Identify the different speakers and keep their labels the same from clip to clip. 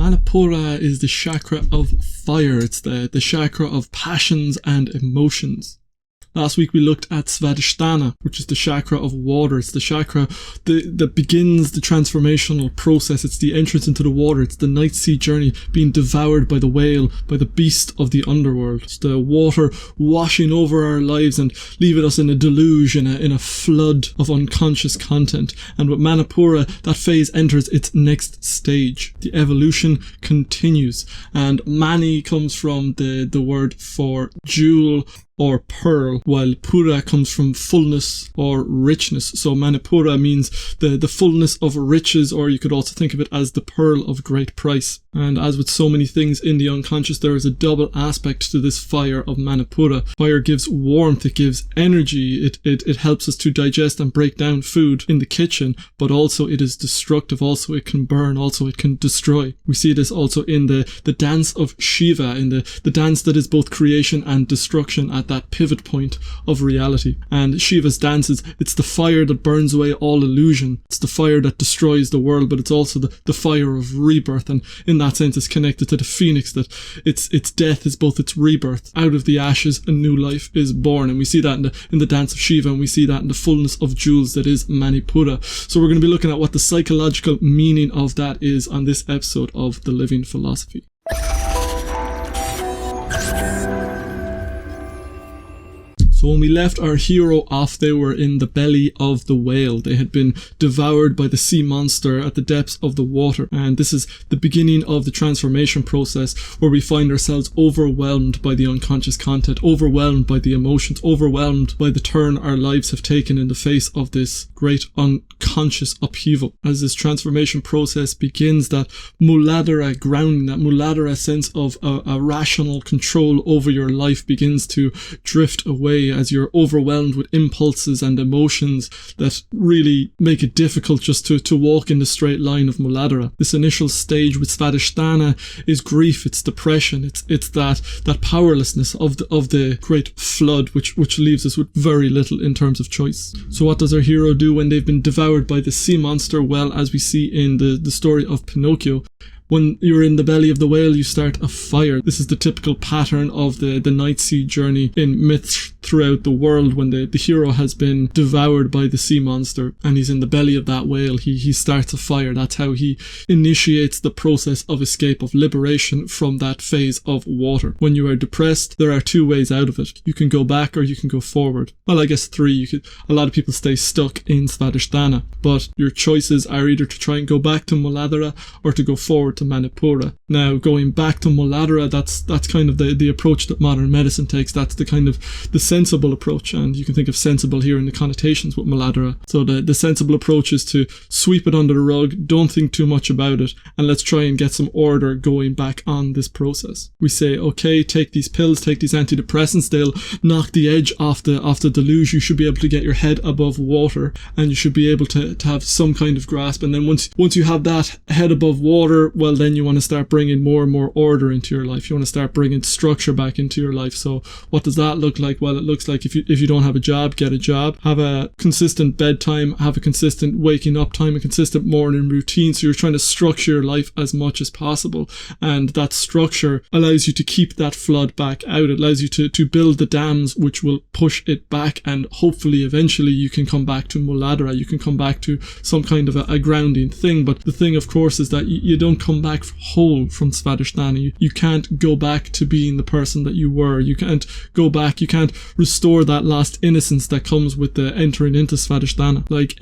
Speaker 1: Manipura is the chakra of fire. It's the chakra of passions and emotions. Last week we looked at Svadhisthana, which is the chakra of water. It's the chakra that begins the transformational process. It's the entrance into the water. It's the night sea journey, being devoured by the whale, by the beast of the underworld. It's the water washing over our lives and leaving us in a deluge, in a flood of unconscious content. And with Manipura, that phase enters its next stage. The evolution continues. And Mani comes from the word for jewel or pearl, while Pura comes from fullness or richness. So Manipura means the fullness of riches, or you could also think of it as the pearl of great price. And as with so many things in the unconscious, there is a double aspect to this fire of Manipura. Fire gives warmth, it gives energy, it helps us to digest and break down food in the kitchen, but also it is destructive, also it can burn, also it can destroy. We see this also in the dance of Shiva, in the dance that is both creation and destruction at that pivot point of reality. And Shiva's dances, it's the fire that burns away all illusion. It's the fire that destroys the world, but it's also the fire of rebirth. And in that sense, it's connected to the phoenix, that its death is both its rebirth. Out of the ashes, a new life is born. And we see that in the dance of Shiva, and we see that in the fullness of jewels that is Manipura. So we're going to be looking at what the psychological meaning of that is on this episode of The Living Philosophy. So when we left our hero off, they were in the belly of the whale. They had been devoured by the sea monster at the depths of the water. And this is the beginning of the transformation process, where we find ourselves overwhelmed by the unconscious content, overwhelmed by the emotions, overwhelmed by the turn our lives have taken in the face of this great unconscious upheaval. As this transformation process begins, that muladhara grounding, that muladhara sense of a rational control over your life begins to drift away, as you're overwhelmed with impulses and emotions that really make it difficult just to walk in the straight line of Muladhara. This initial stage with Svadhisthana is grief, it's depression, it's that powerlessness of the great flood which leaves us with very little in terms of choice. So what does our hero do when they've been devoured by the sea monster? Well, as we see in the story of Pinocchio, when you're in the belly of the whale, you start a fire. This is the typical pattern of the night sea journey in myths throughout the world. When the hero has been devoured by the sea monster and he's in the belly of that whale, he starts a fire. That's how he initiates the process of escape, of liberation from that phase of water. When you are depressed, there are two ways out of it. You can go back or you can go forward. Well, I guess three. A lot of people stay stuck in Svadhisthana, but your choices are either to try and go back to Muladhara or to go forward to Manipura. Now, going back to Muladhara, that's kind of the approach that modern medicine takes. That's the kind of the sensible approach, and you can think of sensible here in the connotations with Muladhara. So the sensible approach is to sweep it under the rug, don't think too much about it, and let's try and get some order going back on this process. We say, okay, take these pills, take these antidepressants, they'll knock the edge off the deluge. You should be able to get your head above water, and you should be able to have some kind of grasp. And then once you have that head above water, well, then you want to start bringing more and more order into your life. You want to start bringing structure back into your life. So what does that look like? Well, it looks like if you don't have a job, get a job, have a consistent bedtime, have a consistent waking up time, a consistent morning routine. So you're trying to structure your life as much as possible. And that structure allows you to keep that flood back out. It allows you to build the dams which will push it back, and hopefully eventually you can come back to Muladhara. You can come back to some kind of a grounding thing. But the thing, of course, is that you don't come back whole from Svadhisthana. You can't go back to being the person that you were. You can't go back. You can't restore that lost innocence that comes with the entering into Svadhisthana. Like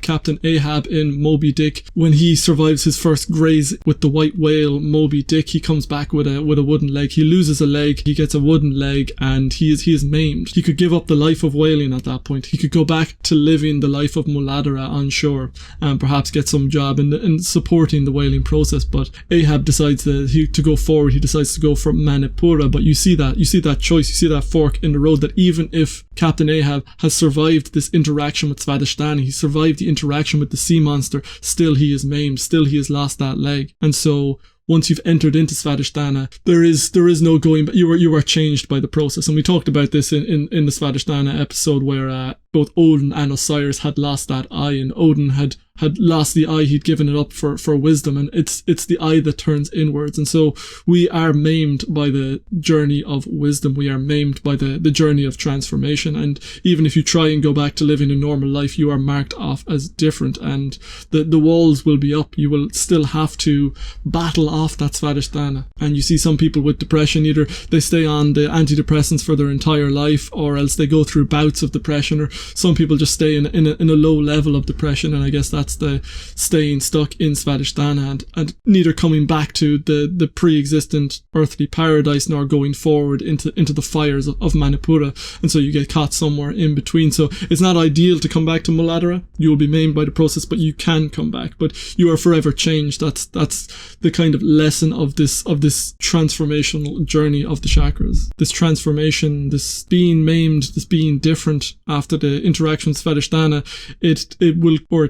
Speaker 1: Captain Ahab in Moby Dick, when he survives his first graze with the white whale Moby Dick, he comes back with a wooden leg. He loses a leg, he gets a wooden leg, and he is maimed. He could give up the life of whaling at that point. He could go back to living the life of Muladhara on shore and perhaps get some job in supporting the whaling process. But Ahab decides to go forward. He decides to go for Manipura. But you see that choice, you see that fork in the road, that even if Captain Ahab has survived this interaction with Svadhisthana, he survived the interaction with the sea monster, still he is maimed, still he has lost that leg. And so once you've entered into Svadhisthana, there is no going back. You are changed by the process. And we talked about this in the Svadhisthana episode, where both Odin and Osiris had lost that eye, and Odin had had lost the eye, he'd given it up for wisdom, and it's the eye that turns inwards. And so we are maimed by the journey of wisdom. We are maimed by the journey of transformation. And even if you try and go back to living a normal life, you are marked off as different, and the walls will be up. You will still have to battle off that Svadhisthana. And you see some people with depression, either they stay on the antidepressants for their entire life, or else they go through bouts of depression, or some people just stay in a low level of depression. And I guess that's the staying stuck in Svadhisthana and neither coming back to the pre-existent earthly paradise nor going forward into the fires of Manipura. And so you get caught somewhere in between. So it's not ideal to come back to Muladhara. You will be maimed by the process, but you can come back. But you are forever changed. That's the kind of lesson of this transformational journey of the chakras. This transformation, this being maimed, this being different after the interaction with Svadhisthana, it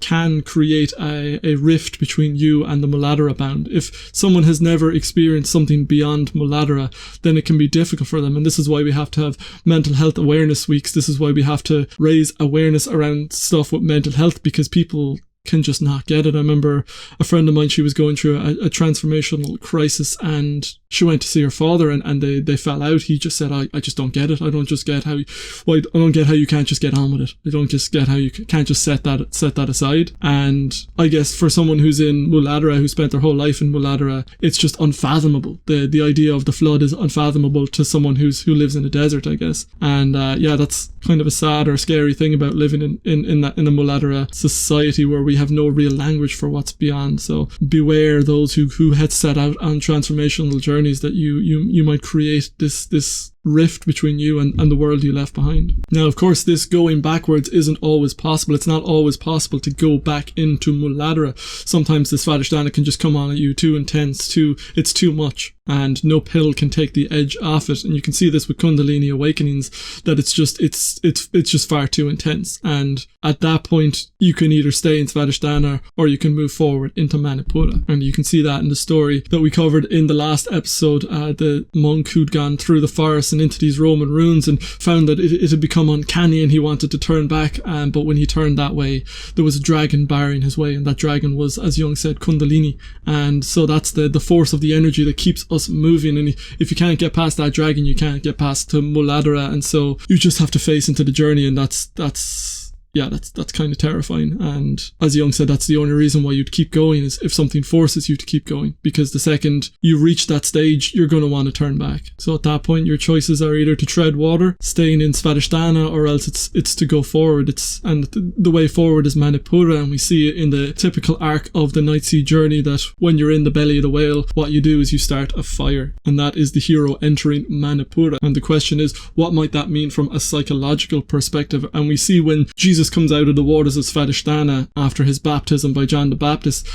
Speaker 1: can create a rift between you and the Muladhara bound. If someone has never experienced something beyond Muladhara, then it can be difficult for them. And this is why we have to have mental health awareness weeks. This is why we have to raise awareness around stuff with mental health, because people can just not get it. I remember a friend of mine, she was going through a transformational crisis, and she went to see her father, and they fell out. He just said, I just don't get it. I don't get how you can't just get on with it. I don't just get how you can't just set that aside. And I guess for someone who's in Muladhara, who spent their whole life in Muladhara, it's just unfathomable. The idea of the flood is unfathomable to someone who lives in a desert, I guess. And that's kind of a sad or scary thing about living in a Muladhara society where we have no real language for what's beyond. So beware those who had set out on transformational journeys, that you might create this rift between you and the world you left behind. Now, of course, this going backwards isn't always possible. It's not always possible to go back into Muladhara. Sometimes the Svadhisthana can just come on at you too intense, it's too much, and no pill can take the edge off it. And you can see this with Kundalini awakenings, that it's just far too intense. And at that point, you can either stay in Svadhisthana or you can move forward into Manipura. And you can see that in the story that we covered in the last episode, the monk who'd gone through the forest and into these Roman ruins and found that it had become uncanny, and he wanted to turn back, but when he turned that way, there was a dragon barring his way, and that dragon was, as Jung said, Kundalini. And so that's the force of the energy that keeps us moving, and if you can't get past that dragon, you can't get past to Muladhara. And so you just have to face into the journey, and that's kind of terrifying. And as Jung said, that's the only reason why you'd keep going, is if something forces you to keep going, because the second you reach that stage, you're going to want to turn back. So at that point, your choices are either to tread water, staying in Svadhisthana, or else it's to go forward. And the way forward is Manipura, and we see it in the typical arc of the Night Sea journey, that when you're in the belly of the whale, what you do is you start a fire, and that is the hero entering Manipura. And the question is, what might that mean from a psychological perspective? And we see when Jesus comes out of the waters of Svadhisthana after his baptism by John the Baptist,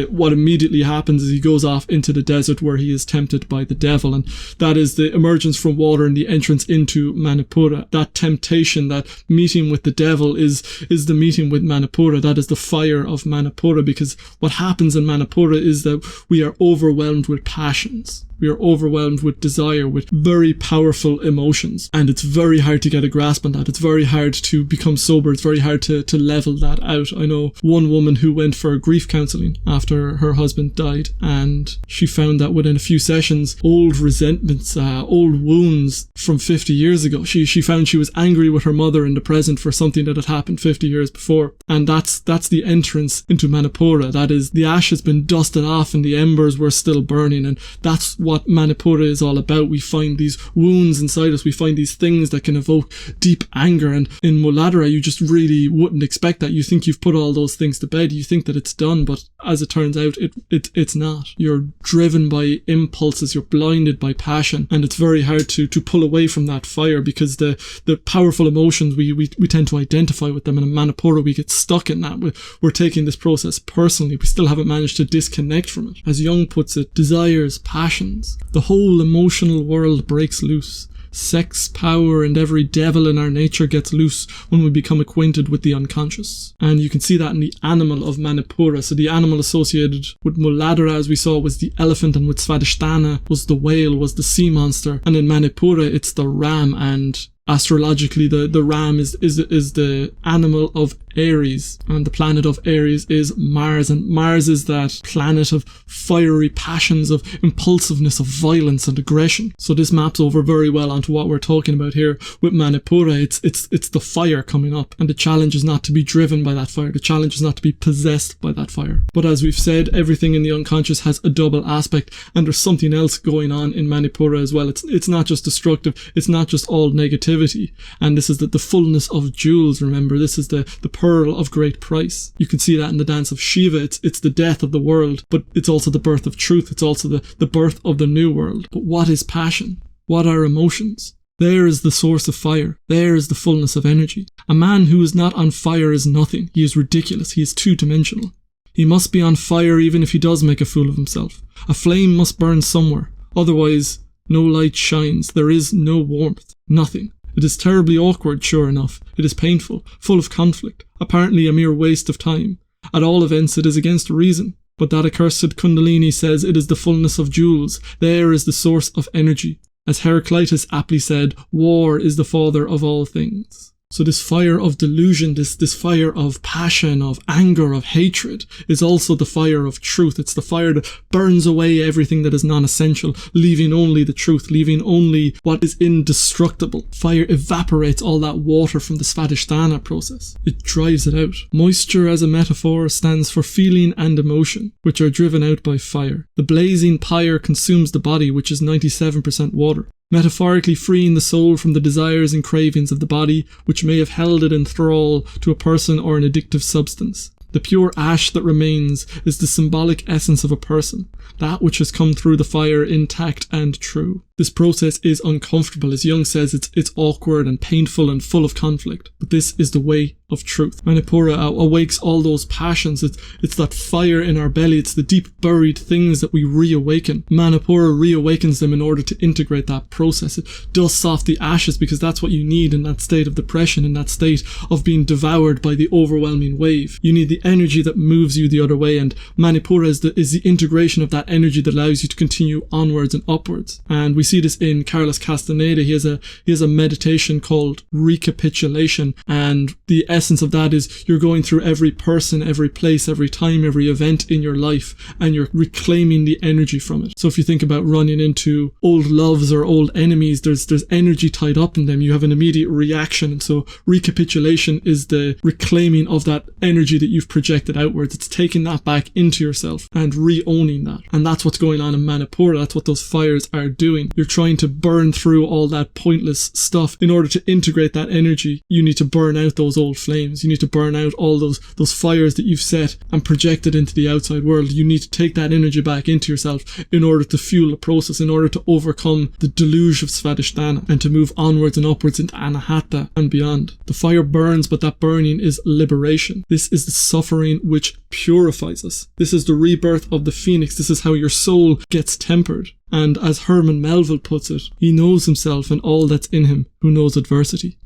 Speaker 1: what immediately happens is he goes off into the desert where he is tempted by the devil. And that is the emergence from water and the entrance into Manipura. That temptation, that meeting with the devil is the meeting with Manipura. That is the fire of Manipura, because what happens in Manipura is that we are overwhelmed with passions. We are overwhelmed with desire, with very powerful emotions. And it's very hard to get a grasp on that. It's very hard to become sober. It's very hard to level that out. I know one woman who went for grief counselling after her husband died, and she found that within a few sessions, old resentments, old wounds from 50 years ago. She found she was angry with her mother in the present for something that had happened 50 years before. And that's the entrance into Manipura. That is, the ash has been dusted off and the embers were still burning, and that's what Manipura is all about. We find these wounds inside us. We find these things that can evoke deep anger. And in Muladhara, you just really wouldn't expect that. You think you've put all those things to bed. You think that it's done, but as it turns out, it's not. You're driven by impulses. You're blinded by passion, and it's very hard to pull away from that fire, because the powerful emotions, we tend to identify with them. And in Manipura, we get stuck in that. We're taking this process personally. We still haven't managed to disconnect from it. As Jung puts it, desires, passions, the whole emotional world breaks loose. Sex, power, and every devil in our nature gets loose when we become acquainted with the unconscious. And you can see that in the animal of Manipura. So the animal associated with Muladhara, as we saw, was the elephant, and with Svadhisthana was the whale, was the sea monster. And in Manipura, it's the ram. And astrologically, the ram is the animal of Aries, and the planet of Aries is Mars, and Mars is that planet of fiery passions, of impulsiveness, of violence and aggression. So this maps over very well onto what we're talking about here with Manipura. It's the fire coming up, and the challenge is not to be driven by that fire. The challenge is not to be possessed by that fire. But as we've said, everything in the unconscious has a double aspect, and there's something else going on in Manipura as well. It's not just destructive, it's not just all negativity. And this is the fullness of jewels, remember. This is the pearl of great price. You can see that in the dance of Shiva. It's the death of the world, but it's also the birth of truth. It's also the birth of the new world. But what is passion? What are emotions? There is the source of fire. There is the fullness of energy. A man who is not on fire is nothing. He is ridiculous. He is two-dimensional. He must be on fire even if he does make a fool of himself. A flame must burn somewhere. Otherwise, no light shines. There is no warmth. Nothing. It is terribly awkward, sure enough. It is painful, full of conflict, apparently a mere waste of time. At all events, it is against reason. But that accursed Kundalini says it is the fullness of jewels. There is the source of energy. As Heraclitus aptly said, war is the father of all things. So this fire of delusion, this fire of passion, of anger, of hatred, is also the fire of truth. It's the fire that burns away everything that is non-essential, leaving only the truth, leaving only what is indestructible. Fire evaporates all that water from the Svadhisthana process. It drives it out. Moisture as a metaphor stands for feeling and emotion, which are driven out by fire. The blazing pyre consumes the body, which is 97% water, metaphorically freeing the soul from the desires and cravings of the body, which may have held it in thrall to a person or an addictive substance. The pure ash that remains is the symbolic essence of a person, that which has come through the fire intact and true. This process is uncomfortable. As Jung says, it's awkward and painful and full of conflict. But this is the way of truth. Manipura awakes all those passions. It's that fire in our belly. It's the deep buried things that we reawaken. Manipura reawakens them in order to integrate that process. It dusts off the ashes because that's what you need in that state of depression, in that state of being devoured by the overwhelming wave. You need the energy that moves you the other way, and Manipura is the integration of that energy that allows you to continue onwards and upwards. And we see this in Carlos Castaneda. He has a meditation called recapitulation, and the essence of that is you're going through every person, every place, every time, every event in your life, and you're reclaiming the energy from it. So if you think about running into old loves or old enemies, there's energy tied up in them. You have an immediate reaction, and so recapitulation is the reclaiming of that energy that you've projected outwards. It's taking that back into yourself and re-owning that. And that's what's going on in Manipura. That's what those fires are doing. You're trying to burn through all that pointless stuff. In order to integrate that energy, you need to burn out those old flames. You need to burn out all those fires that you've set and projected into the outside world. You need to take that energy back into yourself in order to fuel the process, in order to overcome the deluge of Svadhisthana and to move onwards and upwards into Anahata and beyond. The fire burns, but that burning is liberation. This is the suffering which purifies us. This is the rebirth of the phoenix. This is how your soul gets tempered. And as Herman Melville puts it, he knows himself and all that's in him who knows adversity.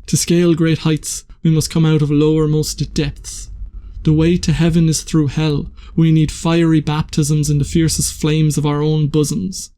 Speaker 1: To scale great heights, we must come out of lowermost depths. The way to heaven is through hell. We need fiery baptisms in the fiercest flames of our own bosoms.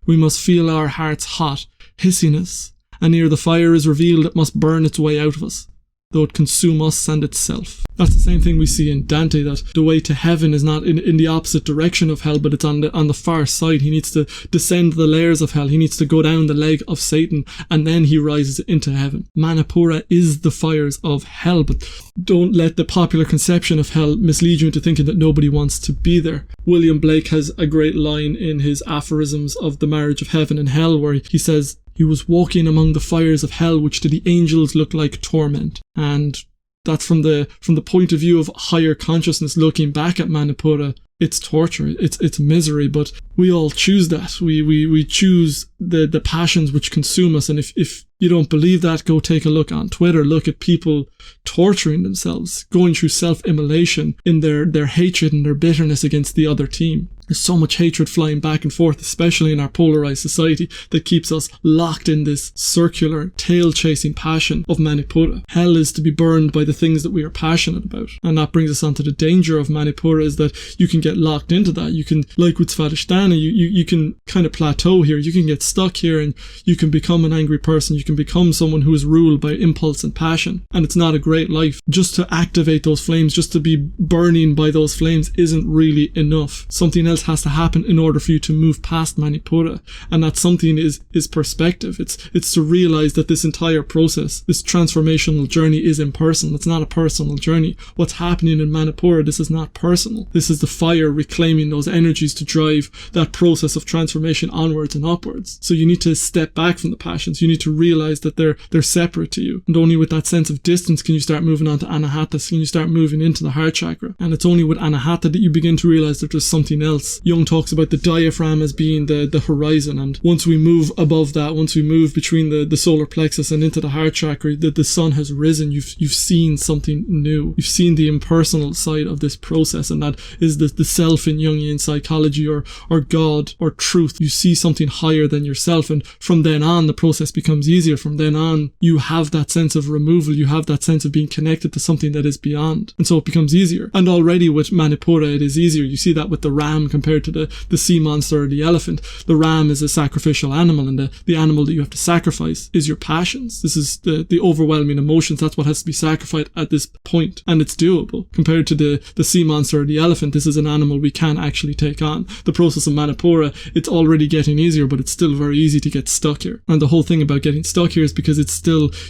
Speaker 1: We must feel our hearts hot, hissing us, and ere the fire is revealed it must burn its way out of us, though it consume us and itself. That's the same thing we see in Dante, that the way to heaven is not in the opposite direction of hell, but it's on the far side. He needs to descend the layers of hell. He needs to go down the leg of Satan, and then he rises into heaven. Manipura is the fires of hell, but don't let the popular conception of hell mislead you into thinking that nobody wants to be there. William Blake has a great line in his aphorisms of the marriage of heaven and hell, where he says, "He was walking among the fires of hell, which to the angels look like torment." And that's from the point of view of higher consciousness looking back at Manipura. It's torture, it's misery, but we all choose that. We choose the passions which consume us. And if you don't believe that, go take a look on Twitter. Look at people torturing themselves, going through self-immolation in their hatred and their bitterness against the other team. There's so much hatred flying back and forth, especially in our polarized society, that keeps us locked in this circular, tail-chasing passion of Manipura. Hell is to be burned by the things that we are passionate about. And that brings us on to the danger of Manipura, is that you can get get locked into that. You can, like with Svadhisthana, you can kind of plateau here. You can get stuck here and you can become an angry person. You can become someone who is ruled by impulse and passion. And it's not a great life. Just to activate those flames, just to be burning by those flames isn't really enough. Something else has to happen in order for you to move past Manipura. And that something is perspective. It's to realize that this entire process, this transformational journey is impersonal. It's not a personal journey. What's happening in Manipura, this is not personal. This is the fire reclaiming those energies to drive that process of transformation onwards and upwards. So you need to step back from the passions. You need to realize that they're separate to you. And only with that sense of distance can you start moving on to Anahata, can you start moving into the heart chakra. And it's only with Anahata that you begin to realize that there's something else. Jung talks about the diaphragm as being the horizon, and once we move above that, once we move between the solar plexus and into the heart chakra, the sun has risen. You've seen something new. You've seen the impersonal side of this process, and that is the self in Jungian psychology, or God, or truth. You see something higher than yourself, and from then on the process becomes easier. From then on you have that sense of removal, you have that sense of being connected to something that is beyond, and so it becomes easier. And already with Manipura it is easier. You see that with the ram compared to the sea monster or the elephant. The ram is a sacrificial animal, and the animal that you have to sacrifice is your passions. This is the overwhelming emotions. That's what has to be sacrificed at this point, and it's doable. Compared to the sea monster or the elephant, this is an animal we can actually take on. The process of Manipura, it's already getting easier, but it's still very easy to get stuck here. And the whole thing about getting stuck here is because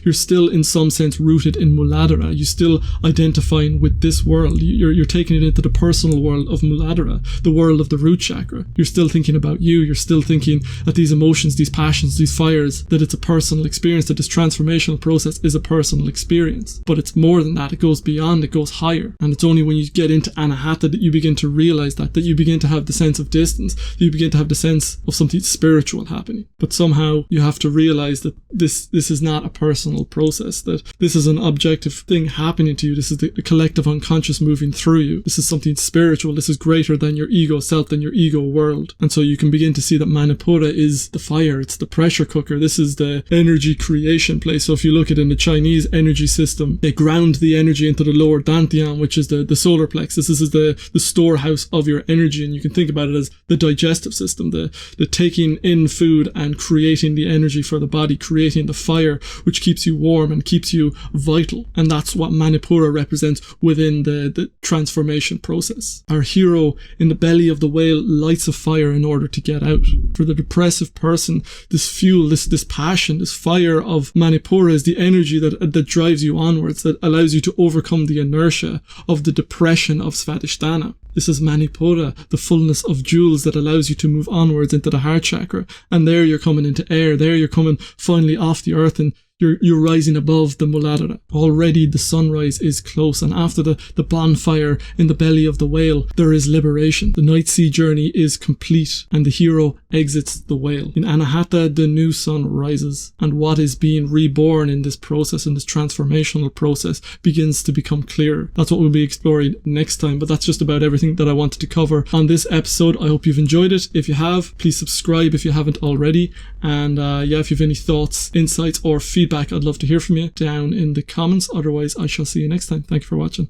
Speaker 1: you're still in some sense rooted in Muladhara. You're still identifying with this world. You're taking it into the personal world of Muladhara, the world of the root chakra. You're still thinking about you. You're still thinking that these emotions, these passions, these fires, that it's a personal experience, that this transformational process is a personal experience. But it's more than that. It goes beyond, it goes higher. And it's only when you get into Anahata that you begin to realize that you begin to have the sense of distance, that you begin to have the sense of something spiritual happening. But somehow you have to realize that this is not a personal process, that this is an objective thing happening to you. This is the collective unconscious moving through you. This is something spiritual. This is greater than your ego self, than your ego world. And so you can begin to see that Manipura is the fire. It's the pressure cooker. This is the energy creation place. So if you look at it in the Chinese energy system, they ground the energy into the lower dantian, which is the solar plexus. This is the storehouse of your energy. And you can think about it as the digestive system, the taking in food and creating the energy for the body, creating the fire, which keeps you warm and keeps you vital. And that's what Manipura represents within the transformation process. Our hero in the belly of the whale lights a fire in order to get out. For the depressive person, this fuel, this passion, this fire of Manipura is the energy that drives you onwards, that allows you to overcome the inertia of the depression of Svadhisthana. This is Manipura, the fullness of jewels that allows you to move onwards into the heart chakra. And there you're coming into air. There you're coming finally off the earth, and you're rising above the Muladhara. Already the sunrise is close, and after the bonfire in the belly of the whale, there is liberation. The night sea journey is complete, and the hero exits the whale. In Anahata, the new sun rises, and what is being reborn in this process, in this transformational process, begins to become clearer. That's what we'll be exploring next time, but that's just about everything that I wanted to cover on this episode. I hope you've enjoyed it. If you have, please subscribe if you haven't already. And if you have any thoughts, insights, or feedback, I'd love to hear from you down in the comments. Otherwise, I shall see you next time. Thank you for watching.